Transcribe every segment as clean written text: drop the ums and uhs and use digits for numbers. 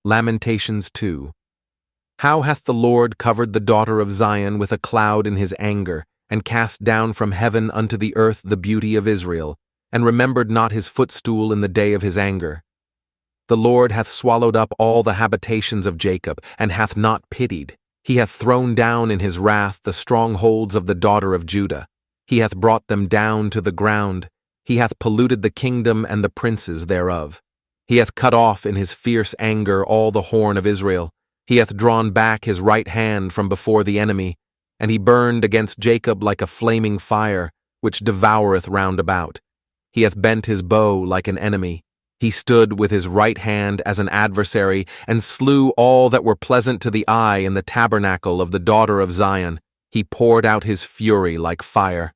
Lamentations 2. How hath the Lord covered the daughter of Zion with a cloud in his anger, and cast down from heaven unto the earth the beauty of Israel, and remembered not his footstool in the day of his anger. The Lord hath swallowed up all the habitations of Jacob, and hath not pitied. He hath thrown down in his wrath the strongholds of the daughter of Judah. He hath brought them down to the ground. He hath polluted the kingdom and the princes thereof. He hath cut off in his fierce anger all the horn of Israel. He hath drawn back his right hand from before the enemy, and he burned against Jacob like a flaming fire, which devoureth round about. He hath bent his bow like an enemy. He stood with his right hand as an adversary, and slew all that were pleasant to the eye in the tabernacle of the daughter of Zion. He poured out his fury like fire.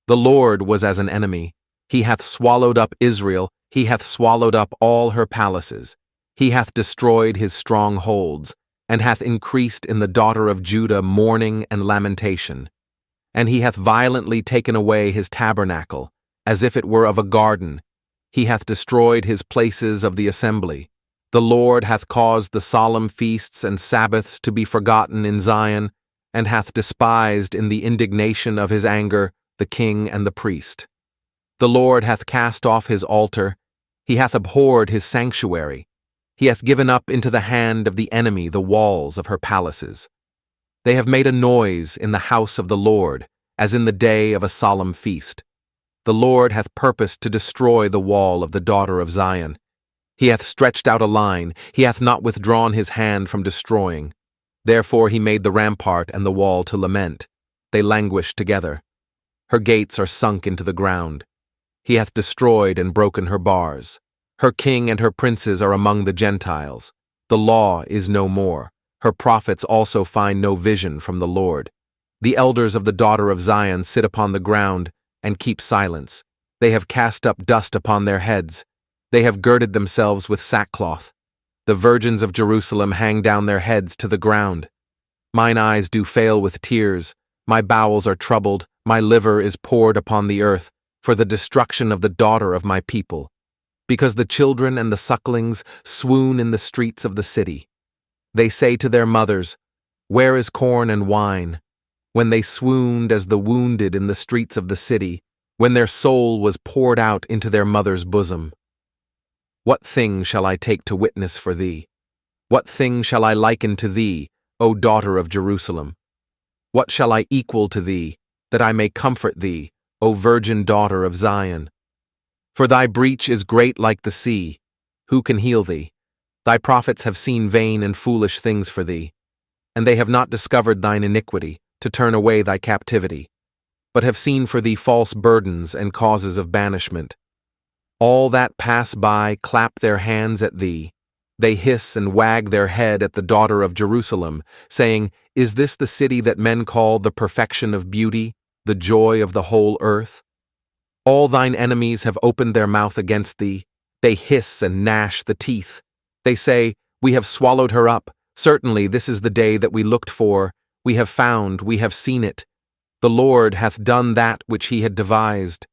The Lord was as an enemy. He hath swallowed up Israel. He hath swallowed up all her palaces. He hath destroyed his strongholds, and hath increased in the daughter of Judah mourning and lamentation. And he hath violently taken away his tabernacle, as if it were of a garden. He hath destroyed his places of the assembly. The Lord hath caused the solemn feasts and Sabbaths to be forgotten in Zion, and hath despised in the indignation of his anger the king and the priest. The Lord hath cast off his altar. He hath abhorred his sanctuary. He hath given up into the hand of the enemy the walls of her palaces. They have made a noise in the house of the Lord, as in the day of a solemn feast. The Lord hath purposed to destroy the wall of the daughter of Zion. He hath stretched out a line. He hath not withdrawn his hand from destroying. Therefore he made the rampart and the wall to lament. They languish together. Her gates are sunk into the ground. He hath destroyed and broken her bars. Her king and her princes are among the Gentiles. The law is no more. Her prophets also find no vision from the Lord. The elders of the daughter of Zion sit upon the ground and keep silence. They have cast up dust upon their heads. They have girded themselves with sackcloth. The virgins of Jerusalem hang down their heads to the ground. Mine eyes do fail with tears. My bowels are troubled. My liver is poured upon the earth, for the destruction of the daughter of my people, because the children and the sucklings swoon in the streets of the city. They say to their mothers, Where is corn and wine? When they swooned as the wounded in the streets of the city, when their soul was poured out into their mother's bosom. What thing shall I take to witness for thee? What thing shall I liken to thee, O daughter of Jerusalem? What shall I equal to thee, that I may comfort thee, O virgin daughter of Zion? For thy breach is great like the sea. Who can heal thee? Thy prophets have seen vain and foolish things for thee, and they have not discovered thine iniquity, to turn away thy captivity, but have seen for thee false burdens and causes of banishment. All that pass by clap their hands at thee. They hiss and wag their head at the daughter of Jerusalem, saying, Is this the city that men call the perfection of beauty, the joy of the whole earth? All thine enemies have opened their mouth against thee. They hiss and gnash the teeth. They say, We have swallowed her up. Certainly this is the day that we looked for. We have found, we have seen it. The Lord hath done that which he had devised.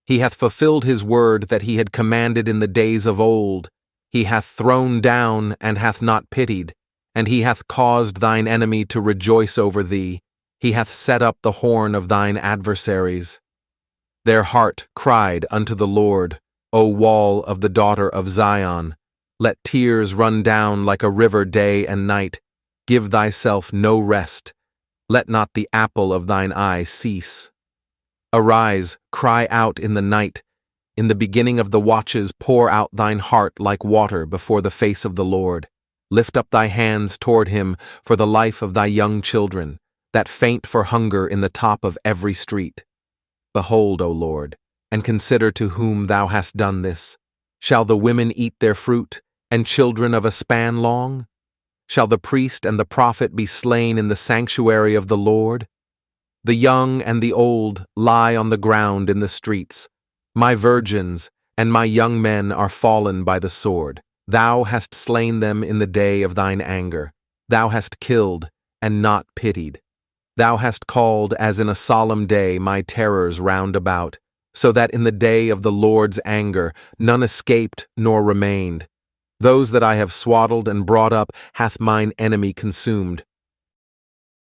He hath fulfilled his word that he had commanded in the days of old. He hath thrown down and hath not pitied, and he hath caused thine enemy to rejoice over thee. He hath set up the horn of thine adversaries. Their heart cried unto the Lord, O wall of the daughter of Zion. Let tears run down like a river day and night. Give thyself no rest. Let not the apple of thine eye cease. Arise, cry out in the night. In the beginning of the watches pour out thine heart like water before the face of the Lord. Lift up thy hands toward him for the life of thy young children, that faint for hunger in the top of every street. Behold, O Lord, and consider to whom thou hast done this. Shall the women eat their fruit, and children of a span long? Shall the priest and the prophet be slain in the sanctuary of the Lord? The young and the old lie on the ground in the streets. My virgins and my young men are fallen by the sword. Thou hast slain them in the day of thine anger. Thou hast killed and not pitied. Thou hast called as in a solemn day my terrors round about, so that in the day of the Lord's anger none escaped nor remained. Those that I have swaddled and brought up hath mine enemy consumed.